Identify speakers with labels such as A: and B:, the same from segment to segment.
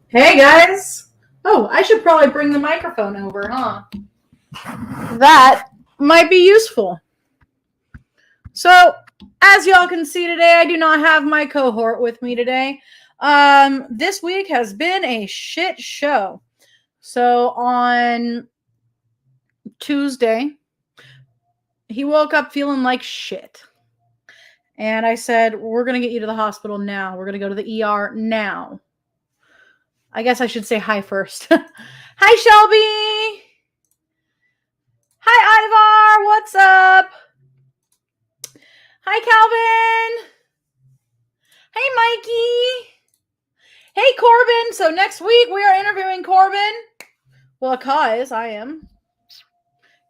A: Hey guys! Oh, I should probably bring the microphone over, huh? That might be useful. So, as y'all can see today, I do not have my cohort with me today. This week has been a shit show. So, on Tuesday, he woke up feeling like shit. And I said, we're going to get you to the hospital now. We're going to go to the ER now. I guess I should say hi first. Hi, Shelby. Hi, Ivar. What's up? Hi, Calvin. Hey, Mikey. Hey, Corbin. So next week we are interviewing Corbin. Well, cause I am.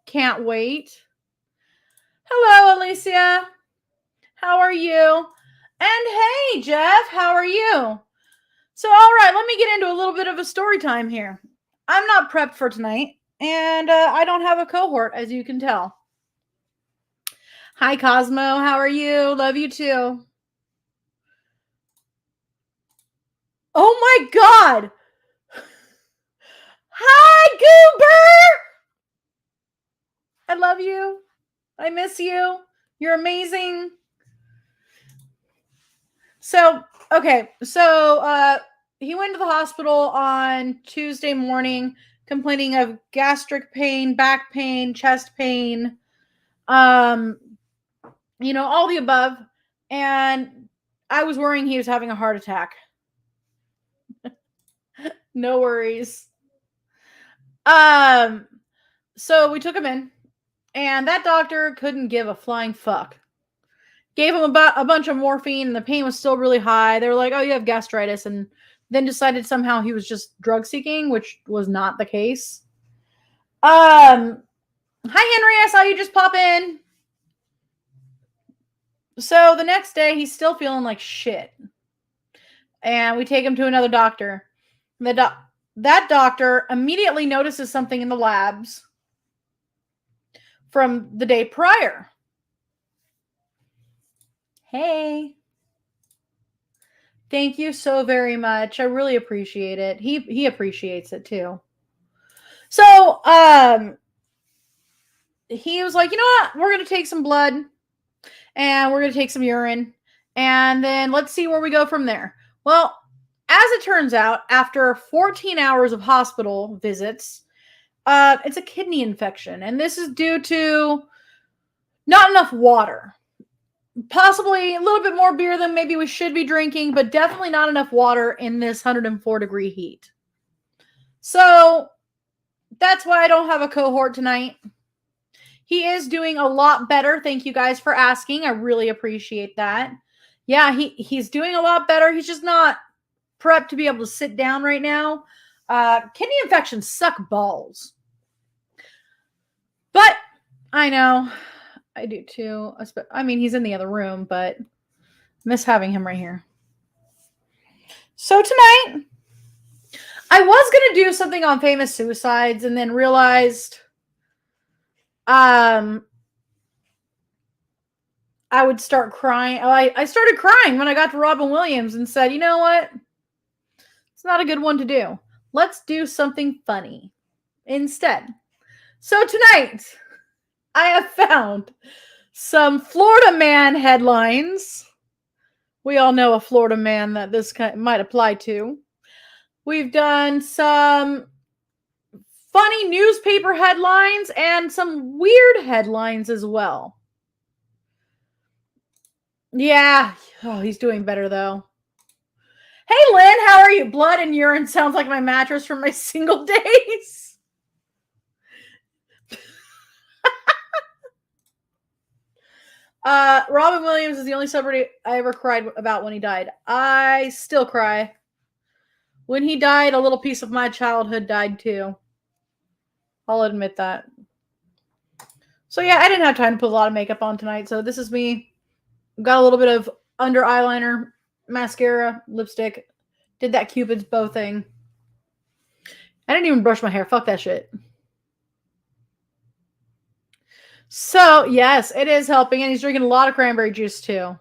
A: Can't wait. Hello, Alicia. How are you? And hey, Jeff. How are you? So, all right, let me get into a little bit of a story time here. I'm not prepped for tonight, and I don't have a cohort, as you can tell. Hi, Cosmo. How are you? Love you too. Oh my God. Hi, Goober. I love you. I miss you. You're amazing. So, okay. So, he went to the hospital on Tuesday morning complaining of gastric pain, back pain, chest pain, all the above. And I was worrying he was having a heart attack. No worries. So we took him in, and that doctor couldn't give a flying fuck. Gave him about a bunch of morphine, and the pain was still really high. They were like, "Oh, you have gastritis," and then decided somehow he was just drug seeking, which was not the case. Hi Henry, I saw you just pop in. So the next day, he's still feeling like shit, and we take him to another doctor. That doctor immediately notices something in the labs from the day prior. Hey. Thank you so very much. I really appreciate it. He appreciates it too. So, he was like, you know what? We're going to take some blood and we're going to take some urine and then let's see where we go from there. Well, as it turns out, after 14 hours of hospital visits, it's a kidney infection, and this is due to not enough water. Possibly a little bit more beer than maybe we should be drinking, but definitely not enough water in this 104-degree heat. So that's why I don't have a cohort tonight. He is doing a lot better. Thank you guys for asking. I really appreciate that. Yeah, he's doing a lot better. He's just not prepped to be able to sit down right now. Kidney infections suck balls. But I know. I do too. I mean, he's in the other room, but miss having him right here. So tonight, I was going to do something on famous suicides and then realized I would start crying. I started crying when I got to Robin Williams and said, you know what? It's not a good one to do. Let's do something funny instead. So tonight, I have found some Florida man headlines. We all know a Florida man that this might apply to. We've done some funny newspaper headlines and some weird headlines as well. Yeah. Oh, he's doing better though. Hey, Lynn, how are you? Blood and urine sounds like my mattress from my single days. Robin Williams is the only celebrity I ever cried about when he died. I still cry. When he died, a little piece of my childhood died too. I'll admit that. So yeah, I didn't have time to put a lot of makeup on tonight, so this is me. Got a little bit of under eyeliner, mascara, lipstick. Did that Cupid's bow thing. I didn't even brush my hair. Fuck that shit. So, yes, it is helping. And he's drinking a lot of cranberry juice, too.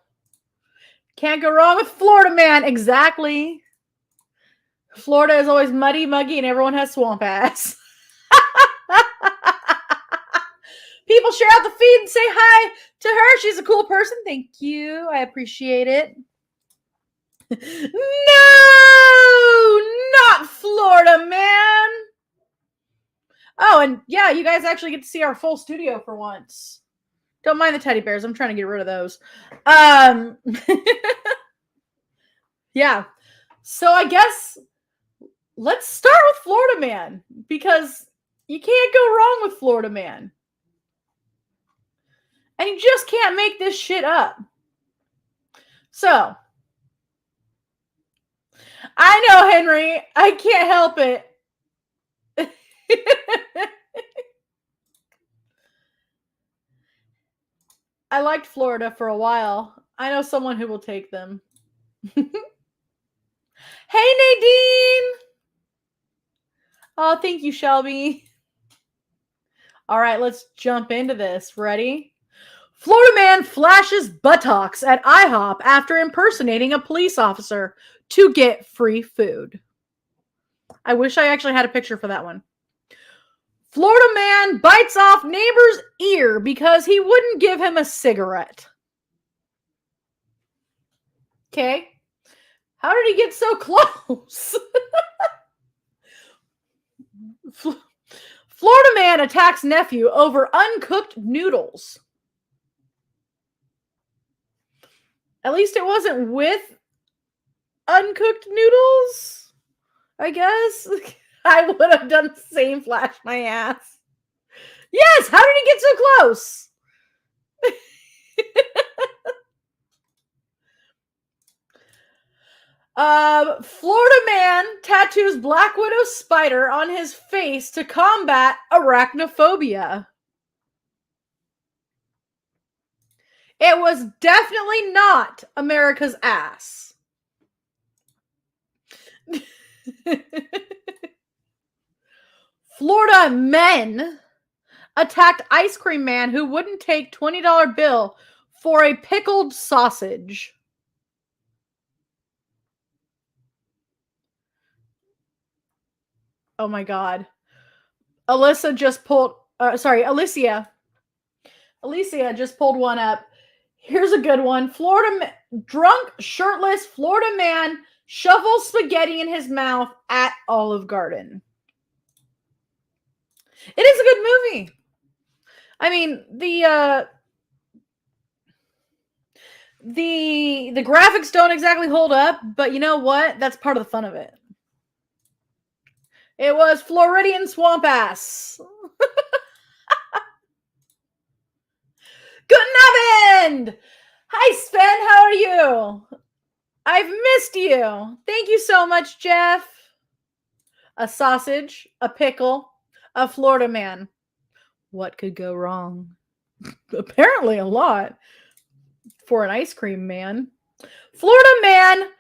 A: Can't go wrong with Florida man. Exactly. Florida is always muddy, muggy, and everyone has swamp ass. People share out the feed and say hi to her. She's a cool person. Thank you. I appreciate it. No, not Florida man. Oh, and yeah, you guys actually get to see our full studio for once. Don't mind the teddy bears. I'm trying to get rid of those. Yeah. So I guess let's start with Florida man, because you can't go wrong with Florida man. And you just can't make this shit up. So, I know, Henry. I can't help it. I liked Florida for a while. I know someone who will take them. Hey, Nadine! Oh, thank you, Shelby. All right, let's jump into this. Ready? Florida man flashes buttocks at IHOP after impersonating a police officer to get free food. I wish I actually had a picture for that one. Florida man bites off neighbor's ear because he wouldn't give him a cigarette. Okay. How did he get so close? Florida man attacks nephew over uncooked noodles. At least it wasn't with uncooked noodles, I guess. I would have done the same, flash my ass. Yes, how did he get so close? Florida man tattoos Black Widow spider on his face to combat arachnophobia. It was definitely not America's ass. Florida men attacked ice cream man who wouldn't take $20 bill for a pickled sausage. Oh my God. Alicia just pulled one up. Here's a good one. Drunk, shirtless Florida man shovels spaghetti in his mouth at Olive Garden. It is a good movie. I mean, the graphics don't exactly hold up, but you know what? That's part of the fun of it. It was Floridian swamp ass. Good night. Hi, Sven. How are you? I've missed you. Thank you so much, Jeff. A sausage, a pickle, a Florida man. What could go wrong? Apparently a lot for an ice cream man. Florida man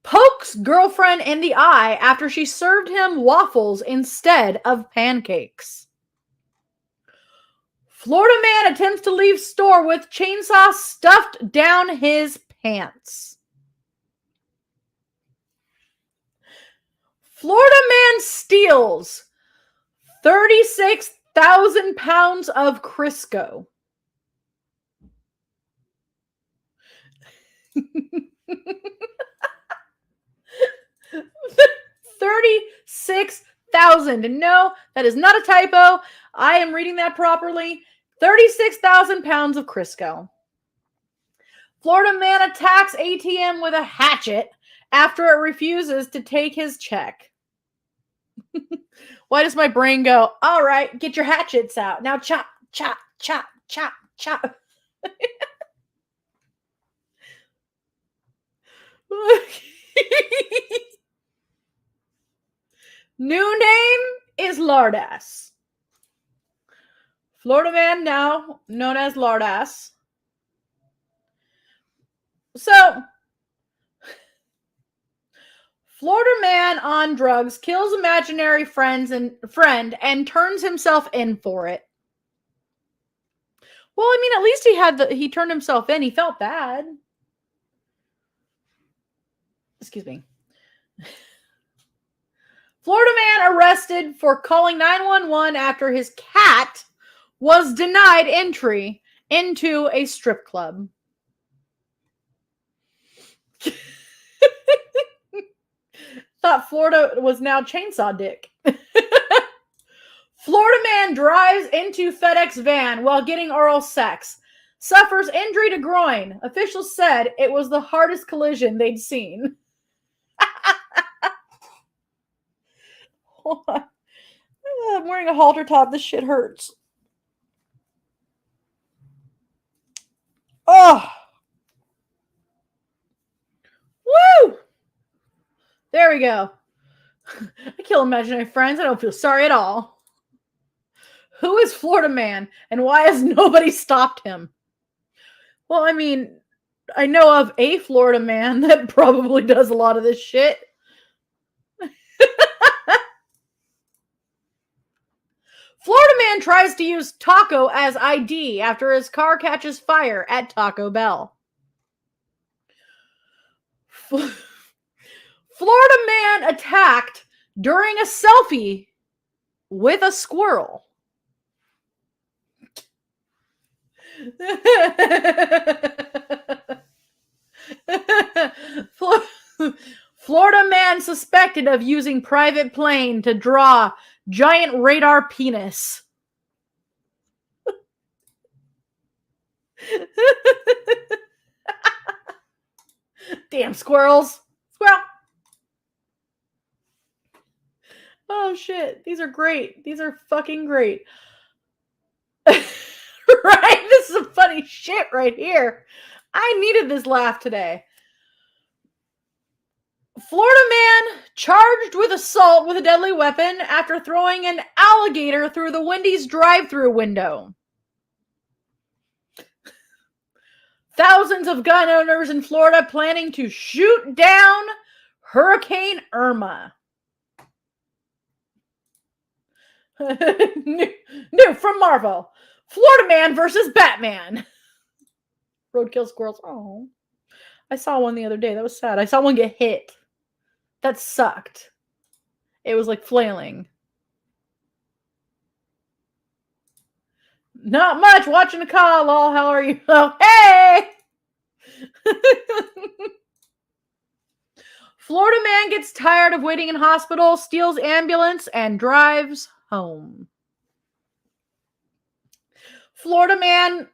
A: pokes girlfriend in the eye after she served him waffles instead of pancakes. Florida man attempts to leave store with chainsaw stuffed down his pants. Florida man steals 36,000 pounds of Crisco. $36,000. No, that is not a typo. I am reading that properly. 36,000 pounds of Crisco. Florida man attacks ATM with a hatchet after it refuses to take his check. Why does my brain go, all right, get your hatchets out. Now chop, chop, chop, chop, chop. New name is Lardass. Florida man now known as Lardass. So, Florida man on drugs kills imaginary friend and turns himself in for it. Well, I mean, at least he turned himself in. He felt bad. Excuse me. Florida man arrested for calling 911 after his cat was denied entry into a strip club. Thought Florida was now Chainsaw Dick. Florida man drives into FedEx van while getting oral sex. Suffers injury to groin. Officials said it was the hardest collision they'd seen. Hold on. I'm wearing a halter top. This shit hurts. Oh. Woo! There we go. I kill imaginary friends. I don't feel sorry at all. Who is Florida man and why has nobody stopped him? Well, I mean, I know of a Florida man that probably does a lot of this shit. Florida man tries to use taco as ID after his car catches fire at Taco Bell. Florida man attacked during a selfie with a squirrel. Florida man suspected of using private plane to draw giant radar penis. Damn squirrels. Squirrel. Oh shit. These are great. These are fucking great. Right? This is some funny shit right here. I needed this laugh today. Florida man charged with assault with a deadly weapon after throwing an alligator through the Wendy's drive-thru window. Thousands of gun owners in Florida planning to shoot down Hurricane Irma. New from Marvel. Florida man versus Batman. Roadkill squirrels. Oh, I saw one the other day. That was sad. I saw one get hit. That sucked. It was like flailing. Not much. Watching the call. Lol. How are you? Oh, hey! Florida man gets tired of waiting in hospital, steals ambulance, and drives home. Florida man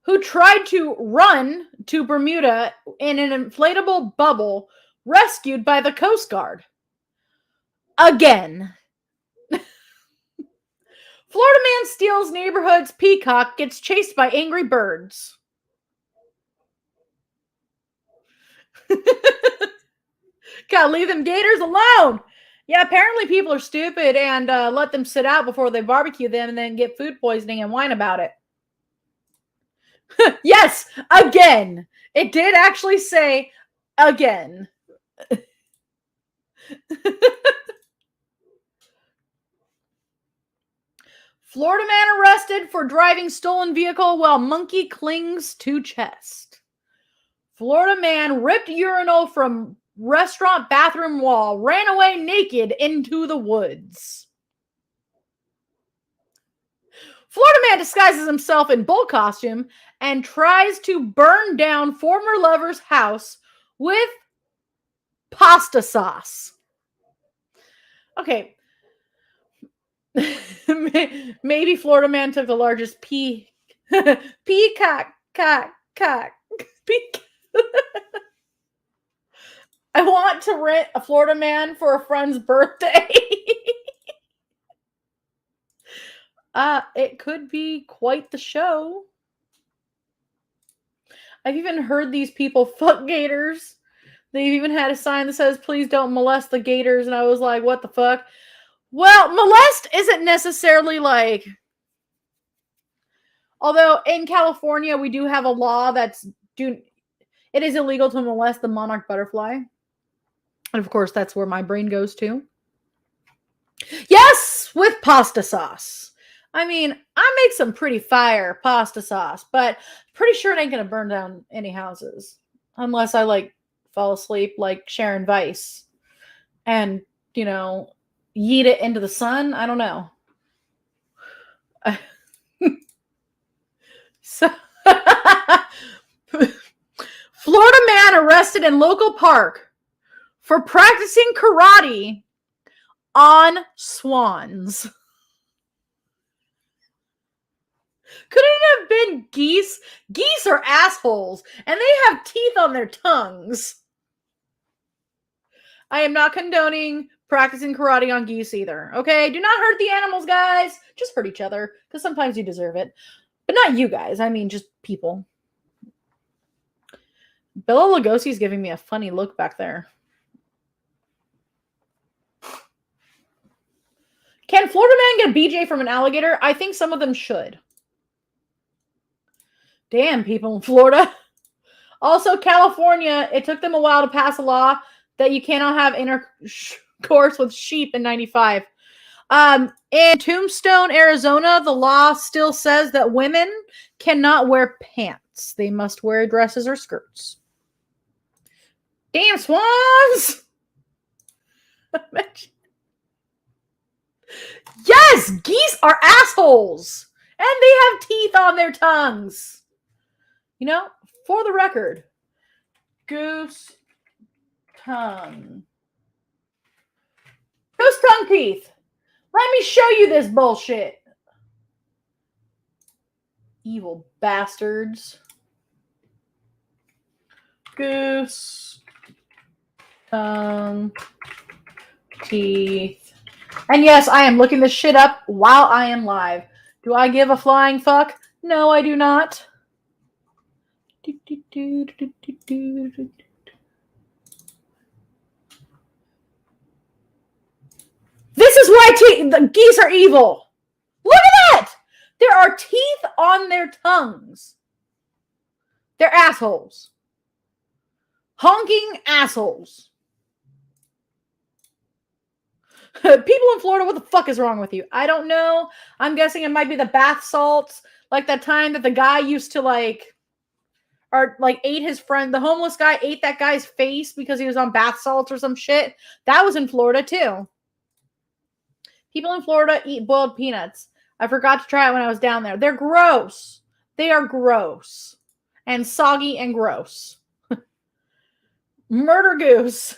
A: who tried to run to Bermuda in an inflatable bubble rescued by the Coast Guard. Again. Florida man steals neighborhood's peacock, gets chased by angry birds. Gotta leave them gators alone. Yeah, apparently people are stupid and let them sit out before they barbecue them and then get food poisoning and whine about it. Yes, again. It did actually say again. Florida man arrested for driving stolen vehicle while monkey clings to chest. Florida man ripped urinal from restaurant bathroom wall, ran away naked into the woods. Florida man disguises himself in bull costume and tries to burn down former lover's house with pasta sauce. Okay. Maybe Florida man took the largest peacock. I want to rent a Florida man for a friend's birthday. It could be quite the show. I've even heard these people fuck gators. They've even had a sign that says, please don't molest the gators. And I was like, what the fuck? Well, molest isn't necessarily like... Although in California, we do have a law that's... It is illegal to molest the monarch butterfly. And of course, that's where my brain goes to. Yes, with pasta sauce. I mean, I make some pretty fire pasta sauce, but pretty sure it ain't going to burn down any houses. Unless I, like, fall asleep like Sharon Weiss and, yeet it into the sun. I don't know. So, Florida man arrested in local park for practicing karate on swans. Could it have been geese? Geese are assholes, and they have teeth on their tongues. I am not condoning practicing karate on geese either. Okay? Do not hurt the animals, guys. Just hurt each other, because sometimes you deserve it. But not you guys. I mean, just people. Bella Lugosi's giving me a funny look back there. Can Florida man get a BJ from an alligator? I think some of them should. Damn, people in Florida. Also, California, it took them a while to pass a law that you cannot have intercourse with sheep in 95. In Tombstone, Arizona, the law still says that women cannot wear pants. They must wear dresses or skirts. Damn swans! Yes, geese are assholes, and they have teeth on their tongues. For the record, goose tongue teeth. Let me show you this bullshit. Evil bastards. Goose tongue teeth. And yes, I am looking this shit up while I am live. Do I give a flying fuck? No, I do not. This is why the geese are evil. Look at that! There are teeth on their tongues. They're assholes. Honking assholes. People in Florida, what the fuck is wrong with you? I don't know. I'm guessing it might be the bath salts. Like that time that the guy used to ate his friend. The homeless guy ate that guy's face because he was on bath salts or some shit. That was in Florida too. People in Florida eat boiled peanuts. I forgot to try it when I was down there. They're gross. They are gross. And soggy and gross. Murder goose.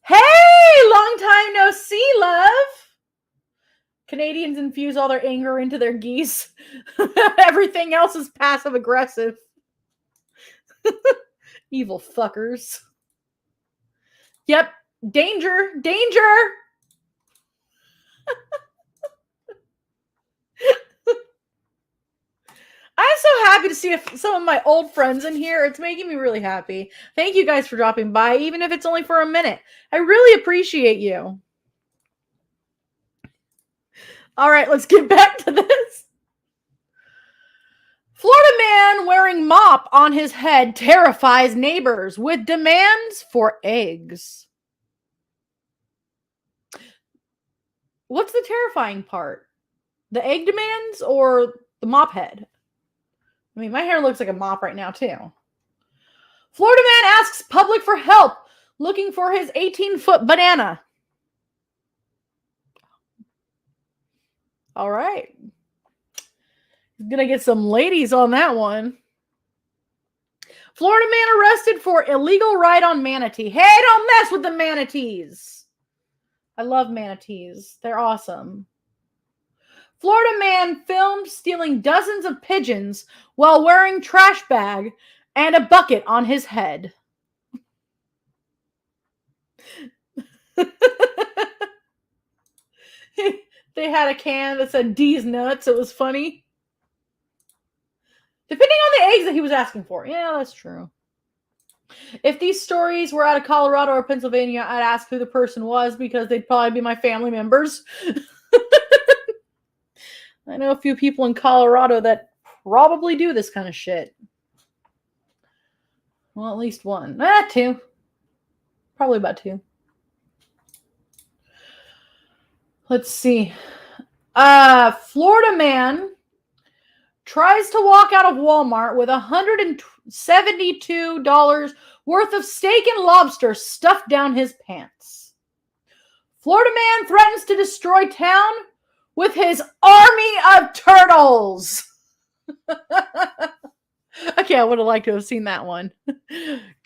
A: Hey, long time no see, love. Canadians infuse all their anger into their geese. Everything else is passive aggressive. Evil fuckers. Yep. Danger. Danger. I'm so happy to see some of my old friends in here. It's making me really happy. Thank you guys for dropping by, even if it's only for a minute. I really appreciate you. All right, let's get back to this. Florida man wearing mop on his head terrifies neighbors with demands for eggs. What's the terrifying part? The egg demands or the mop head? I mean, my hair looks like a mop right now, too. Florida man asks public for help looking for his 18-foot banana. All right. He's going to get some ladies on that one. Florida man arrested for illegal ride on manatee. Hey, don't mess with the manatees. I love manatees. They're awesome. Florida man filmed stealing dozens of pigeons while wearing trash bag and a bucket on his head. They had a can that said D's nuts. It was funny. Depending on the eggs that he was asking for. Yeah, that's true. If these stories were out of Colorado or Pennsylvania, I'd ask who the person was because they'd probably be my family members. I know a few people in Colorado that probably do this kind of shit. Well, at least one. Two. Probably about two. Let's see. Florida man tries to walk out of Walmart with $172 worth of steak and lobster stuffed down his pants. Florida man threatens to destroy town with his army of turtles. Okay, I would have liked to have seen that one. Go,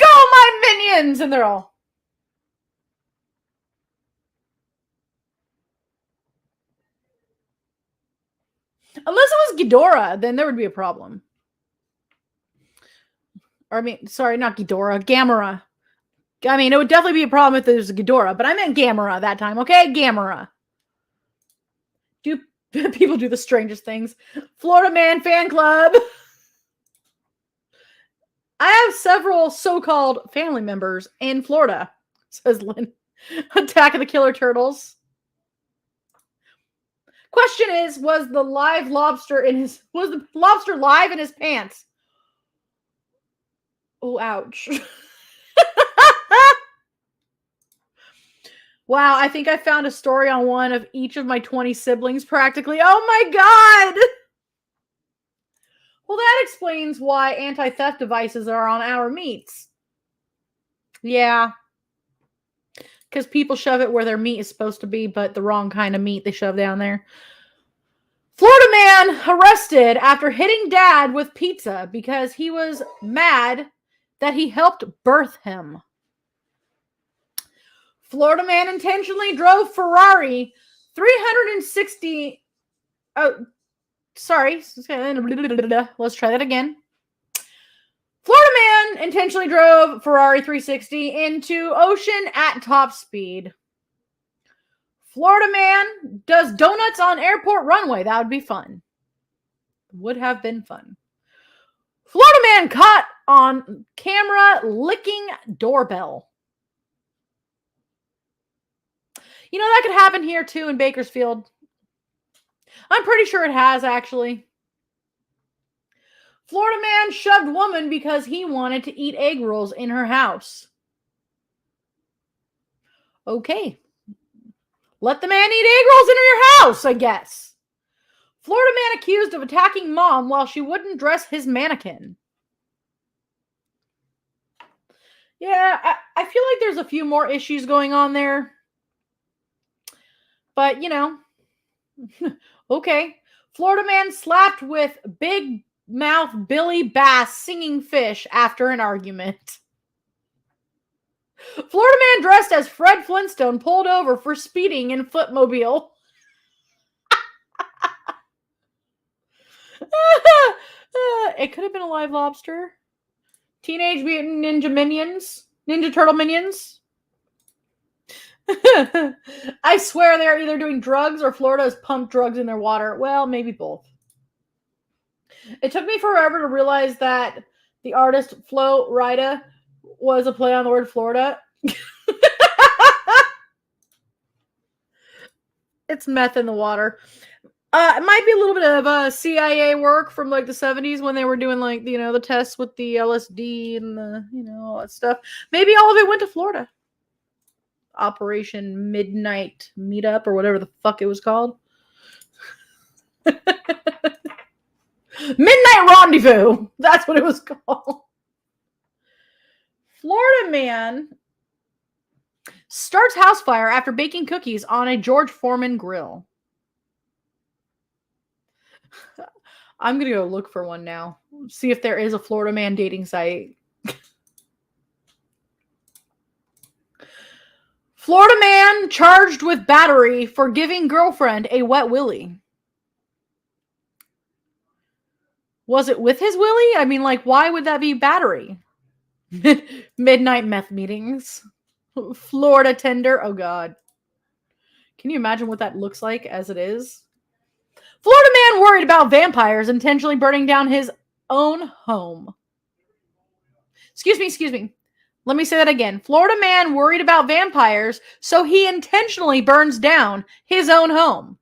A: my minions! And they're all... Unless it was Ghidorah, then there would be a problem. Or, I mean, sorry, not Ghidorah, Gamera. I mean, it would definitely be a problem if there was a Ghidorah, but I meant Gamera that time, okay? Gamera. Do people do the strangest things? Florida Man Fan Club. I have several so-called family members in Florida, says Lynn. Attack of the Killer Turtles. Question is, was the lobster live in his pants? Oh, ouch. Wow, I think I found a story on one of each of my 20 siblings practically. Oh my god! Well, that explains why anti-theft devices are on our meats. Yeah. Because people shove it where their meat is supposed to be, but the wrong kind of meat they shove down there. Florida man arrested after hitting dad with pizza because he was mad that he helped birth him. Florida man intentionally drove Ferrari 360... Oh, sorry. Let's try that again. Florida man intentionally drove Ferrari 360 into ocean at top speed. Florida man does donuts on airport runway. That would be fun. Would have been fun. Florida man caught on camera licking doorbell. You know, that could happen here too in Bakersfield. I'm pretty sure it has, actually. Florida man shoved woman because he wanted to eat egg rolls in her house. Okay. Let the man eat egg rolls in your house, I guess. Florida man accused of attacking mom while she wouldn't dress his mannequin. Yeah, I feel like there's a few more issues going on there. But, you know, okay. Florida man slapped with big mouth Billy Bass singing fish after an argument. Florida man dressed as Fred Flintstone pulled over for speeding in footmobile. It could have been a live lobster. Teenage Mutant Ninja Turtle minions. I swear they're either doing drugs or Florida has pumped drugs in their water. Well, maybe both. It took me forever to realize that the artist Flo Rida was a play on the word Florida. It's meth in the water. It might be a little bit of CIA work from like the 70s when they were doing like, you know, the tests with the LSD and the, you know, all that stuff. Maybe all of it went to Florida. Operation Midnight Meetup or whatever the fuck it was called. Midnight Rendezvous. That's what it was called. Florida man starts house fire after baking cookies on a George Foreman grill. I'm going to go look for one now. See if there is a Florida man dating site. Florida man charged with battery for giving girlfriend a wet willy. Was it with his willy? I mean, like, why would that be battery? Midnight meth meetings. Florida tender. Oh, God. Can you imagine what that looks like as it is? Florida man worried about vampires intentionally burning down his own home. Excuse me. Let me say that again. Florida man worried about vampires, so he intentionally burns down his own home.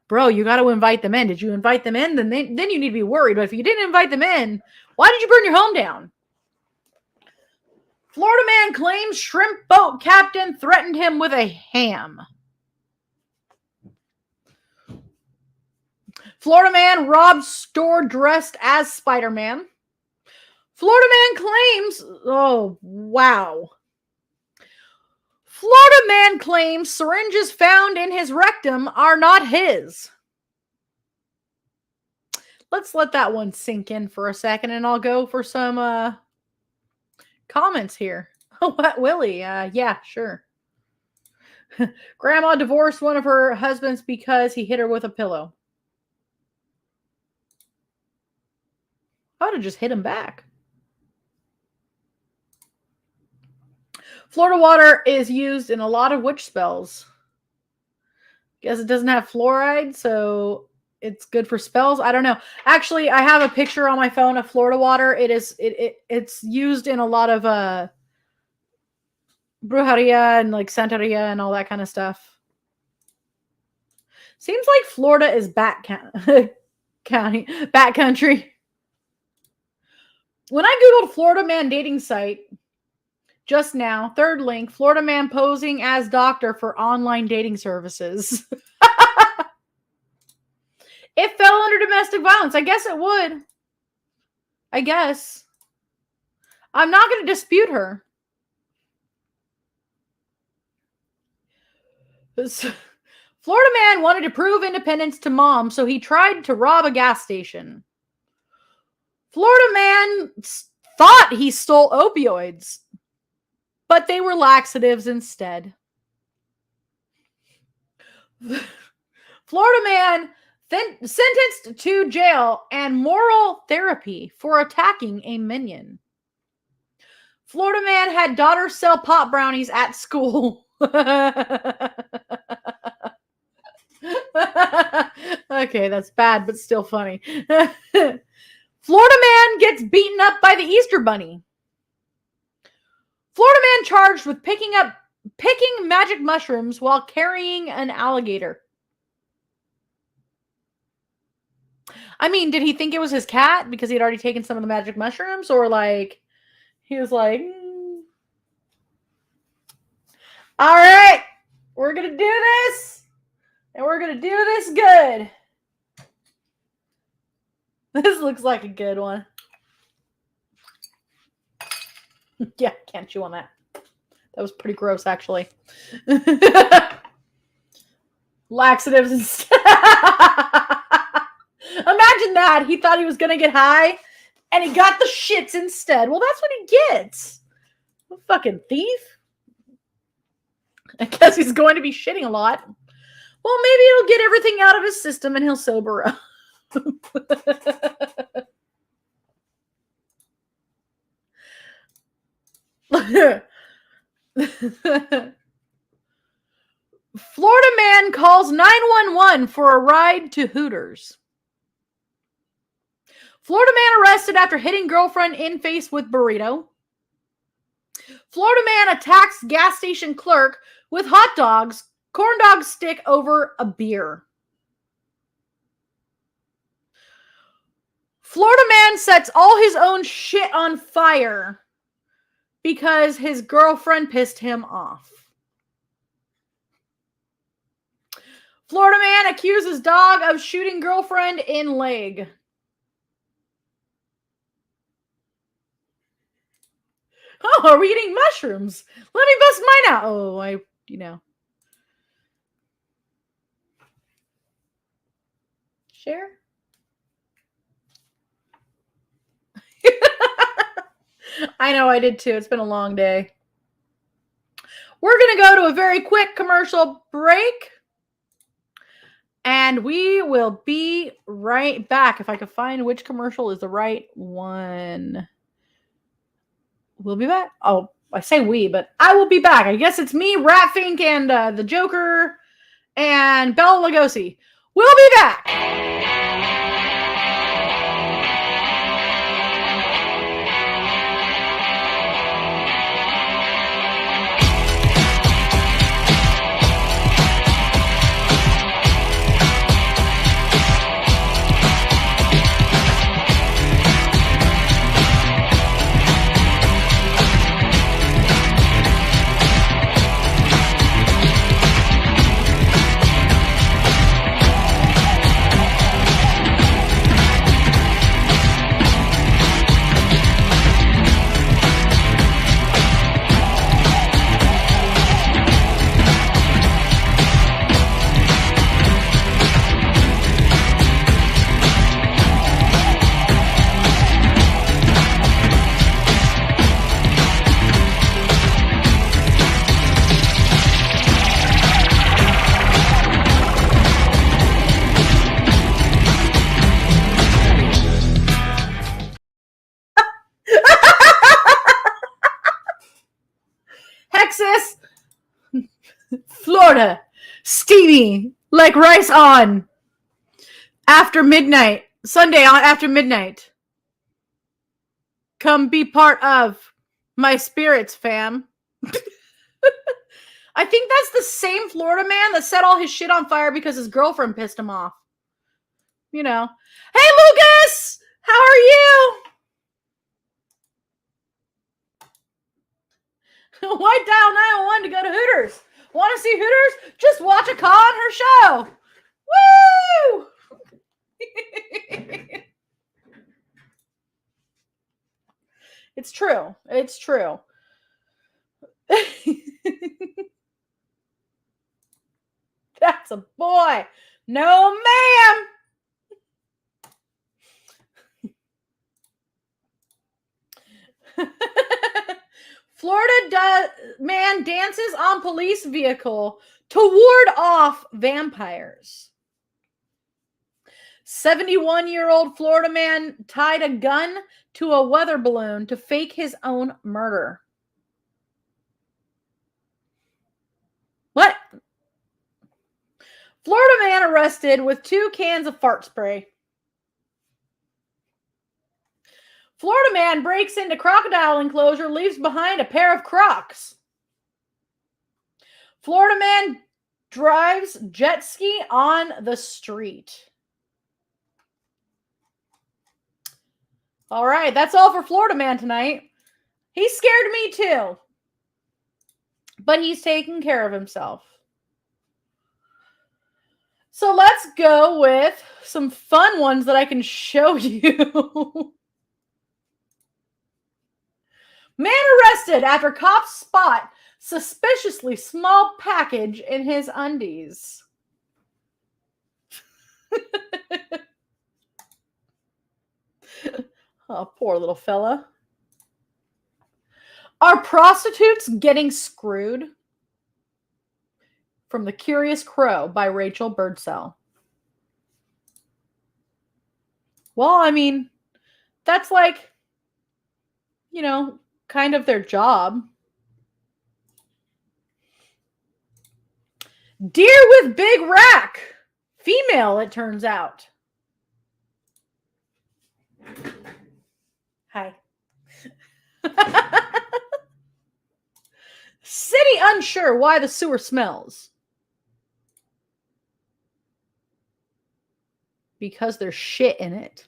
A: Bro, you got to invite them in. Did you invite them in? Then you need to be worried. But if you didn't invite them in, why did you burn your home down? Florida man claims shrimp boat captain threatened him with a ham. Florida man robbed store dressed as Spider-Man. Florida man claims, oh, wow. Florida man claims syringes found in his rectum are not his. Let's let that one sink in for a second, and I'll go for some comments here. Oh, what, Willie? Yeah, sure. Grandma divorced one of her husbands because he hit her with a pillow. I would have just hit him back. Florida water is used in a lot of witch spells. Guess it doesn't have fluoride, so it's good for spells. I don't know. Actually, I have a picture on my phone of Florida water. It's used in a lot of brujeria and like santeria and all that kind of stuff. Seems like Florida is bat country. When I googled Florida man dating site just now, third link, Florida man posing as doctor for online dating services. It fell under domestic violence. I guess it would. I guess. I'm not going to dispute her. Florida man wanted to prove independence to mom, so he tried to rob a gas station. Florida man thought he stole opioids, but they were laxatives instead. Florida man sentenced to jail and moral therapy for attacking a minion. Florida man had daughter sell pot brownies at school. Okay, that's bad, but still funny. Florida man gets beaten up by the Easter Bunny. Florida man charged with picking magic mushrooms while carrying an alligator. I mean, did he think it was his cat because he'd already taken some of the magic mushrooms? Or like, he was like, all right, we're going to do this. And we're going to do this good. This looks like a good one. Yeah, can't chew on that. That was pretty gross, actually. Laxatives instead. Imagine that. He thought he was going to get high, and he got the shits instead. Well, that's what he gets. A fucking thief. I guess he's going to be shitting a lot. Well, maybe it'll get everything out of his system, and he'll sober up. Florida man calls 911 for a ride to Hooters. Florida man arrested after hitting girlfriend in face with burrito. Florida man attacks gas station clerk with hot dogs, corn dog stick over a beer. Florida man sets all his own shit on fire because his girlfriend pissed him off. Florida man accuses dog of shooting girlfriend in leg. Oh, are we eating mushrooms? Let me bust mine out. Oh, Share? I know, I did too. It's been a long day. We're going to go to a very quick commercial break. And we will be right back. If I can find which commercial is the right one. We'll be back. Oh, I say we, but I will be back. I guess it's me, Ratfink, and the Joker, and Bella Lugosi. We'll be back. Florida, steamy like rice on after midnight. Sunday on after midnight. Come be part of my spirits, fam. I think that's the same Florida man that set all his shit on fire because his girlfriend pissed him off. You know. Hey, Lucas! How are you? Why dial 901 to go to Hooters? Want to see Hooters? Just watch Akka on her show. Woo! It's true. It's true. That's a boy. No, ma'am. Florida man dances on police vehicle to ward off vampires. 71-year-old Florida man tied a gun to a weather balloon to fake his own murder. What? Florida man arrested with 2 cans of fart spray. Florida man breaks into crocodile enclosure, leaves behind a pair of Crocs. Florida man drives jet ski on the street. All right, that's all for Florida man tonight. He scared me too. But he's taking care of himself. So let's go with some fun ones that I can show you. Man arrested after cops spot suspiciously small package in his undies. Oh, poor little fella. Are prostitutes getting screwed? From The Curious Crow by Rachel Birdsell. Well, I mean, that's like, you know, kind of their job. Deer with big rack. Female, it turns out. Hi. City unsure why the sewer smells. Because there's shit in it.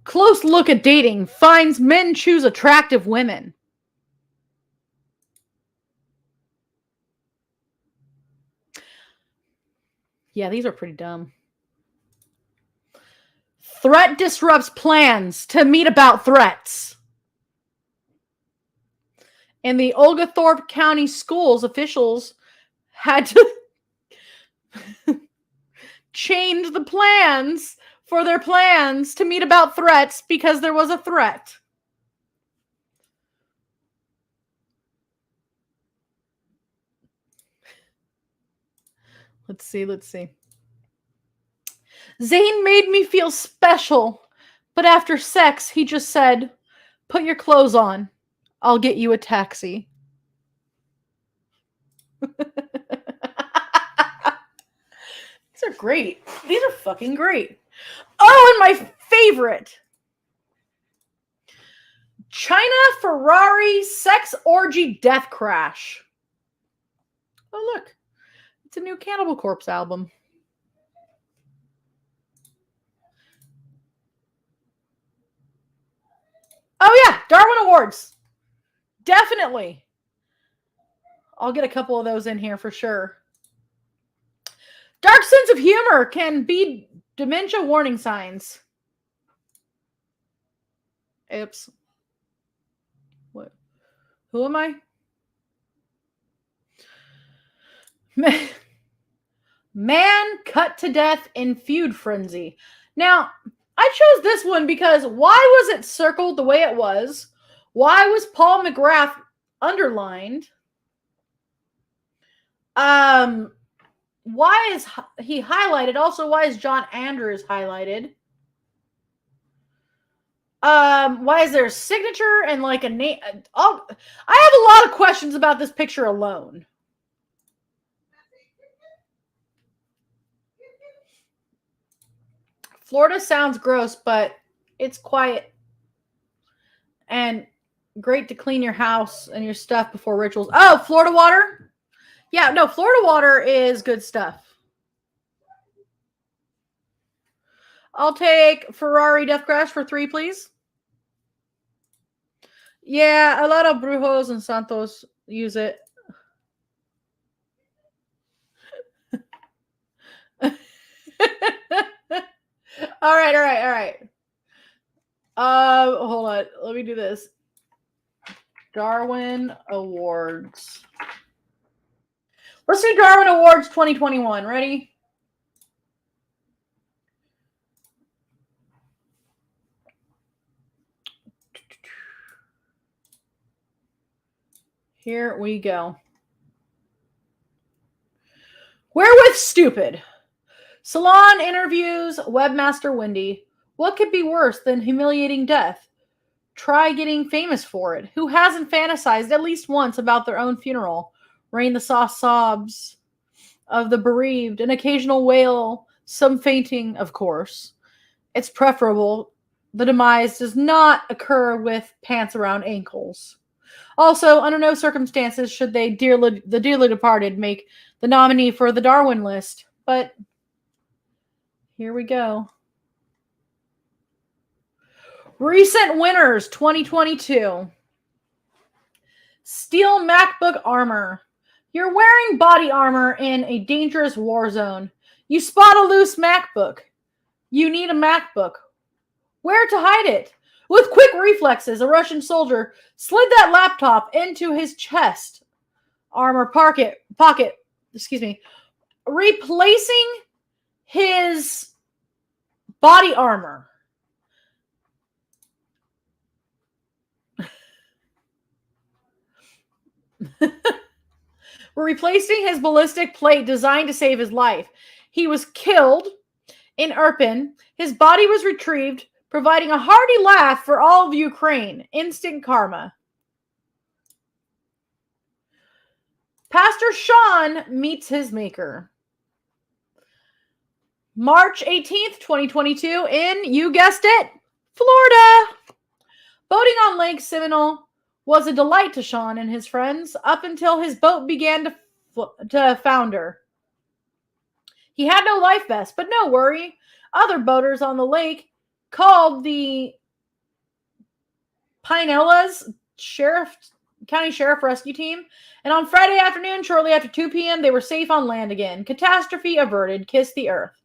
A: Close look at dating finds men choose attractive women. Yeah, these are pretty dumb. Threat disrupts plans to meet about threats. In the Oglethorpe County Schools, officials had to change the plans for their plans to meet about threats because there was a threat. Let's see. Zane made me feel special, but after sex, he just said, "Put your clothes on. I'll get you a taxi." These are great. These are fucking great. Oh, and my favorite. China Ferrari sex orgy death crash. Oh, look. It's a new Cannibal Corpse album. Oh, yeah. Darwin Awards. Definitely. I'll get a couple of those in here for sure. Dark sense of humor can be dementia warning signs. Oops. What? Who am I? Man cut to death in feud frenzy. Now, I chose this one because why was it circled the way it was? Why was Paul McGrath underlined? Why is he highlighted? Also, why is John Andrews highlighted? Why is there a signature and like a name? I have a lot of questions about this picture alone. Florida sounds gross, but it's quiet and great to clean your house and your stuff before rituals. Oh, Florida water? Yeah, no, Florida water is good stuff. I'll take Ferrari Death Crash for 3, please. Yeah, a lot of Brujos and Santos use it. all right. Hold on. Let me do this. Darwin Awards. Let's do Darwin Awards 2021. Ready? Here we go. Wherewith stupid. Salon interviews webmaster Wendy. What could be worse than humiliating death? Try getting famous for it. Who hasn't fantasized at least once about their own funeral? Rain the soft sobs of the bereaved, an occasional wail, some fainting, of course. It's preferable the demise does not occur with pants around ankles. Also, under no circumstances should the dearly departed make the nominee for the Darwin list. But here we go. Recent winners 2022. Steel MacBook armor. You're wearing body armor in a dangerous war zone. You spot a loose MacBook. You need a MacBook. Where to hide it? With quick reflexes, a Russian soldier slid that laptop into his chest armor pocket, replacing his body armor. We're replacing his ballistic plate designed to save his life. He was killed in Irpin. His body was retrieved, providing a hearty laugh for all of Ukraine. Instant karma. Pastor Sean meets his maker. March 18th, 2022 in, you guessed it, Florida. Boating on Lake Seminole was a delight to Sean and his friends up until his boat began to founder. He had no life vest, but no worry. Other boaters on the lake called the Pinellas County Sheriff Rescue Team, and on Friday afternoon, shortly after 2 p.m., they were safe on land again. Catastrophe averted. Kiss the earth.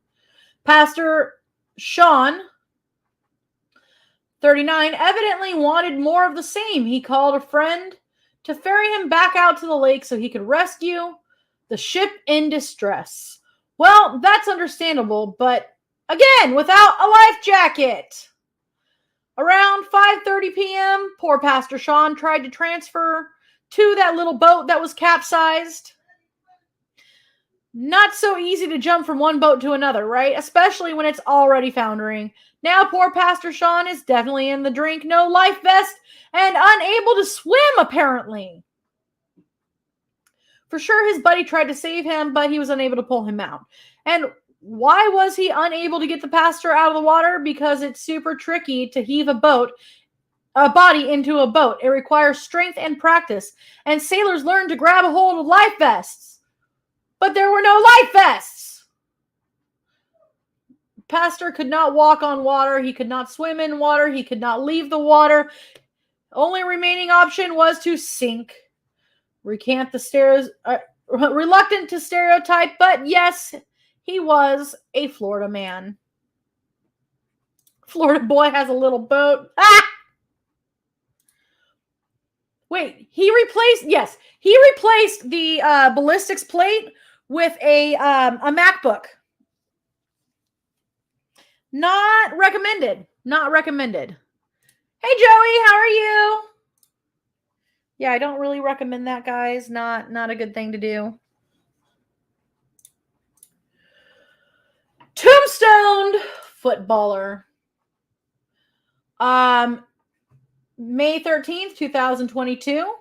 A: Pastor Sean, 39, evidently wanted more of the same. He called a friend to ferry him back out to the lake so he could rescue the ship in distress. Well, that's understandable, but again, without a life jacket. Around 5:30 p.m., poor Pastor Sean tried to transfer to that little boat that was capsized. Not so easy to jump from one boat to another, right? Especially when it's already foundering. Now poor Pastor Sean is definitely in the drink, no life vest, and unable to swim, apparently. For sure, his buddy tried to save him, but he was unable to pull him out. And why was he unable to get the pastor out of the water? Because it's super tricky to heave a body into a boat. It requires strength and practice. And sailors learn to grab a hold of life vests. But there were no life vests. Pastor could not walk on water. He could not swim in water. He could not leave the water. Only remaining option was to sink. Reluctant to stereotype, but yes, he was a Florida man. Florida boy has a little boat. Ah! Wait, he replaced the ballistics plate with a MacBook. Not recommended. Not recommended. Hey, Joey, how are you? Yeah, I don't really recommend that, guys. Not a good thing to do. Tombstoned footballer. Um, May 13th, 2022.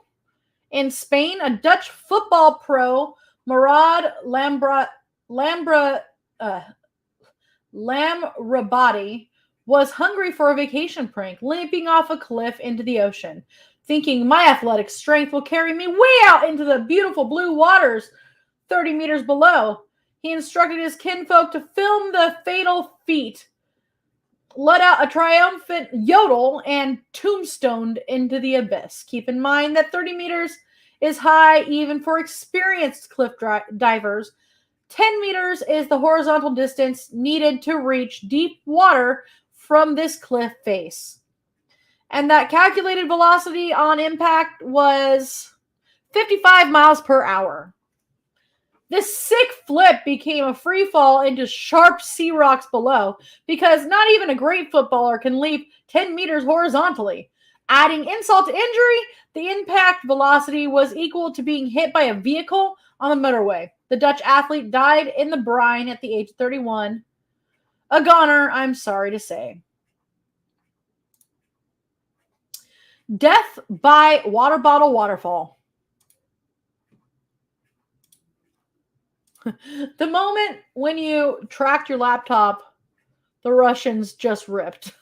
A: In Spain, a Dutch football pro, Murad Lambra, uh, Lamrabadi, was hungry for a vacation prank, leaping off a cliff into the ocean. Thinking my athletic strength will carry me way out into the beautiful blue waters 30 meters below, he instructed his kinfolk to film the fatal feat, let out a triumphant yodel, and tombstoned into the abyss. Keep in mind that 30 meters is high even for experienced cliff divers. 10 meters is the horizontal distance needed to reach deep water from this cliff face. And that calculated velocity on impact was 55 miles per hour. This sick flip became a free fall into sharp sea rocks below because not even a great footballer can leap 10 meters horizontally. Adding insult to injury, the impact velocity was equal to being hit by a vehicle on the motorway. The Dutch athlete died in the brine at the age of 31. A goner, I'm sorry to say. Death by water bottle waterfall. The moment when you tracked your laptop, the Russians just ripped.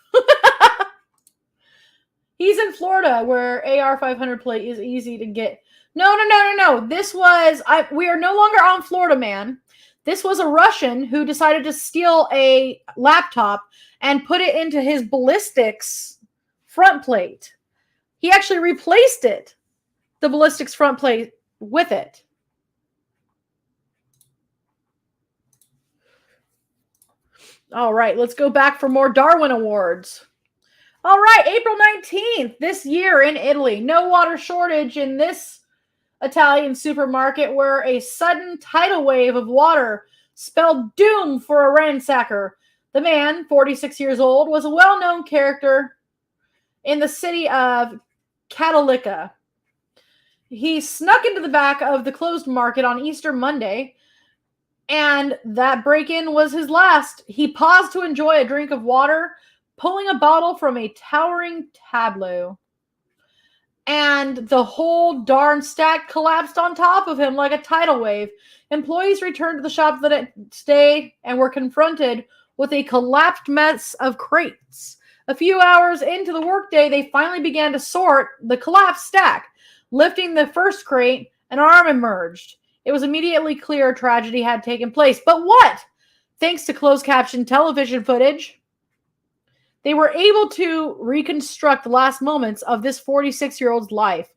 A: He's in Florida where AR-500 plate is easy to get. No. This was, we are no longer on Florida, man. This was a Russian who decided to steal a laptop and put it into his ballistics front plate. He actually replaced it, the ballistics front plate, with it. All right, let's go back for more Darwin Awards. All right, April 19th, this year in Italy. No water shortage in this Italian supermarket where a sudden tidal wave of water spelled doom for a ransacker. The man, 46 years old, was a well-known character in the city of Catalica. He snuck into the back of the closed market on Easter Monday, and that break-in was his last. He paused to enjoy a drink of water, pulling a bottle from a towering tableau. And the whole darn stack collapsed on top of him like a tidal wave. Employees returned to the shop the next day and were confronted with a collapsed mess of crates. A few hours into the workday, they finally began to sort the collapsed stack. Lifting the first crate, an arm emerged. It was immediately clear a tragedy had taken place. But what? Thanks to closed caption television footage, they were able to reconstruct the last moments of this 46-year-old's life.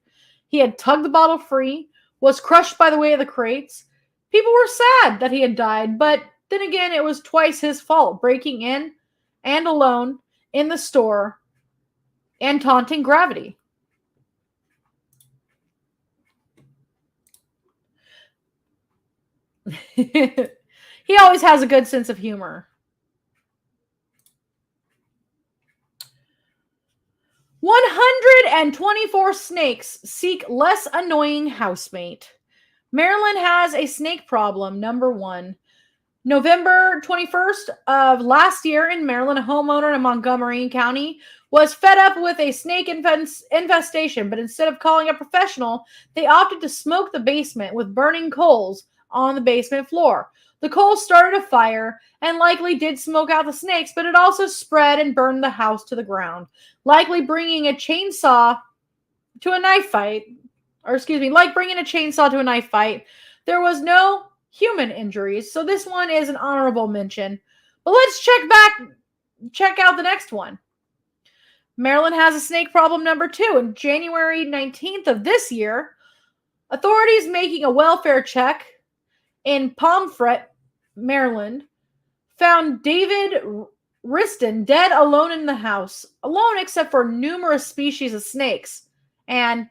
A: He had tugged the bottle free, was crushed by the weight of the crates. People were sad that he had died, but then again, it was twice his fault, breaking in and alone in the store and taunting gravity. He always has a good sense of humor. 124 snakes seek less annoying housemate. Maryland has a snake problem, number 1. November 21st of last year in Maryland, a homeowner in Montgomery County was fed up with a snake infestation, but instead of calling a professional, they opted to smoke the basement with burning coals on the basement floor. The coals started a fire and likely did smoke out the snakes, but it also spread and burned the house to the ground, likely bringing a chainsaw to a knife fight. Like bringing a chainsaw to a knife fight. There was no human injuries, so this one is an honorable mention. But let's check out the next one. Maryland has a snake problem, number 2. On January 19th of this year, authorities making a welfare check in Pomfret, Maryland, found David Riston dead alone in the house, alone except for numerous species of snakes, and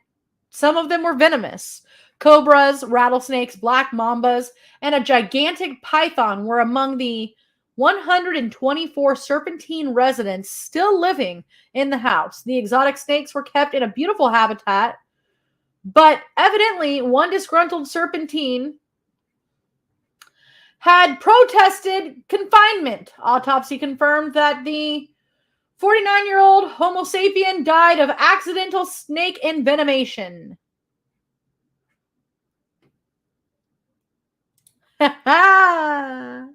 A: some of them were venomous. Cobras, rattlesnakes, black mambas, and a gigantic python were among the 124 serpentine residents still living in the house. The exotic snakes were kept in a beautiful habitat, but evidently one disgruntled serpentine had protested confinement. Autopsy confirmed that the 49-year-old Homo sapien died of accidental snake envenomation. Are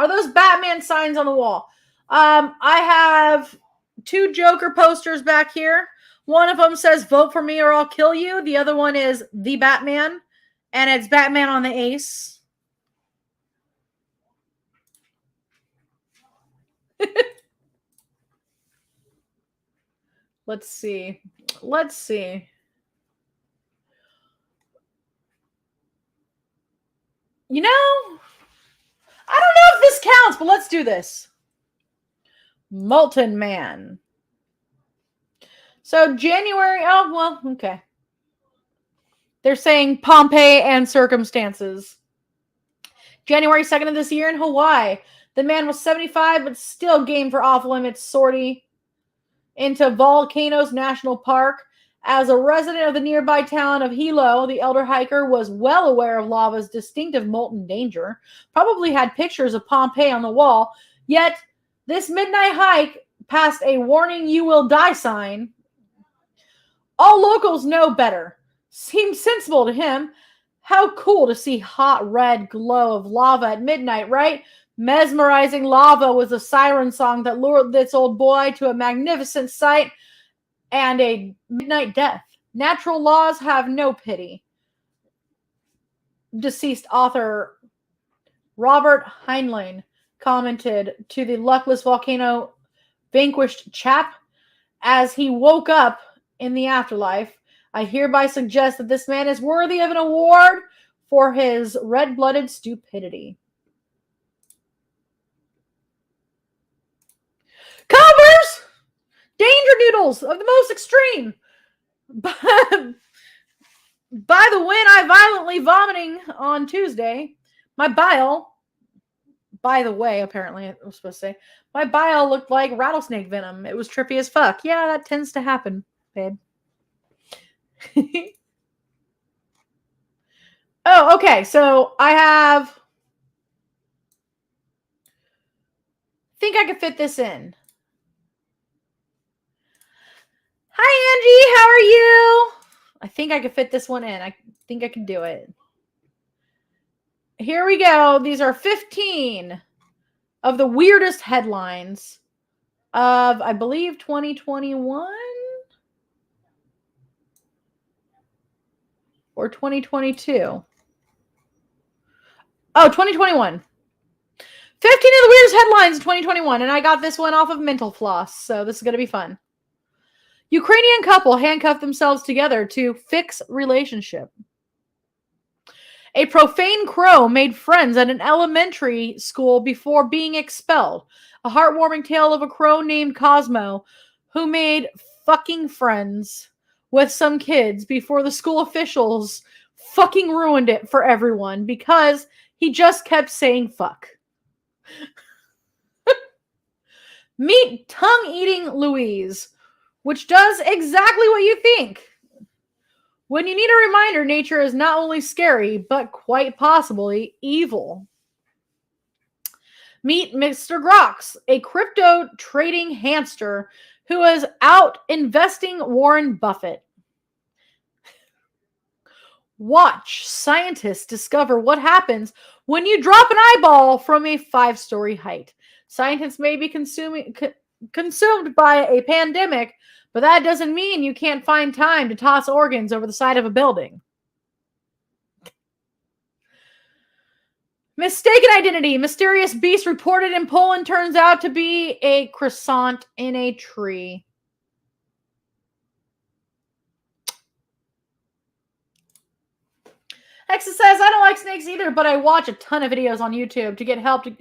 A: those Batman signs on the wall? I have 2 Joker posters back here. One of them says, "Vote for me or I'll kill you." The other one is the Batman, and it's Batman on the ace. Let's see. You know, I don't know if this counts, but let's do this. Molten Man. So January, oh, well, okay. They're saying Pompeii and circumstances. January 2nd of this year in Hawaii. The man was 75, but still game for off-limits sortie into Volcanoes National Park. As a resident of the nearby town of Hilo, the elder hiker was well aware of lava's distinctive molten danger, probably had pictures of Pompeii on the wall, yet this midnight hike past a "warning you will die" sign. All locals know better. Seemed sensible to him. How cool to see hot red glow of lava at midnight, right? Mesmerizing lava was a siren song that lured this old boy to a magnificent sight and a midnight death. Natural laws have no pity. Deceased author Robert Heinlein commented to the luckless volcano vanquished chap as he woke up in the afterlife. I hereby suggest that this man is worthy of an award for his red-blooded stupidity. Converse! Danger noodles of the most extreme. By the when I violently vomiting on Tuesday, my bile, by the way, apparently I was supposed to say, my bile looked like rattlesnake venom. It was trippy as fuck. Yeah, that tends to happen, babe. Oh, okay. So I think I could fit this in. Hi, Angie. How are you? I think I could fit this one in. I think I can do it. Here we go. These are 15 of the weirdest headlines of, I believe, 2021 or 2022. Oh, 2021. 15 of the weirdest headlines in 2021, and I got this one off of Mental Floss, so this is going to be fun. Ukrainian couple handcuffed themselves together to fix relationship. A profane crow made friends at an elementary school before being expelled. A heartwarming tale of a crow named Cosmo who made fucking friends with some kids before the school officials fucking ruined it for everyone because he just kept saying fuck. Meet tongue-eating Louise, which does exactly what you think. When you need a reminder, nature is not only scary, but quite possibly evil. Meet Mr. Grox, a crypto trading hamster who is out investing Warren Buffett. Watch scientists discover what happens when you drop an eyeball from a 5-story height. Scientists may be consumed by a pandemic, but that doesn't mean you can't find time to toss organs over the side of a building. Mistaken identity. Mysterious beast reported in Poland turns out to be a croissant in a tree. Hexa says, I don't like snakes either, but I watch a ton of videos on YouTube to get help to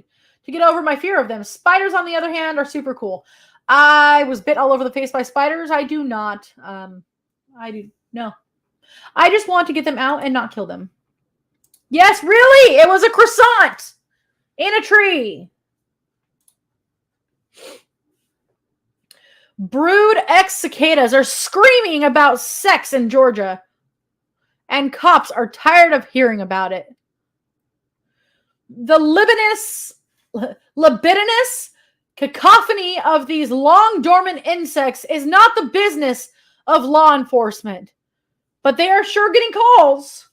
A: get over my fear of them. Spiders, on the other hand, are super cool. I was bit all over the face by spiders. I do not. No. I just want to get them out and not kill them. Yes, really? It was a croissant in a tree. Brood X cicadas are screaming about sex in Georgia, and cops are tired of hearing about it. The libinous libidinous cacophony of these long dormant insects is not the business of law enforcement, but they are sure getting calls.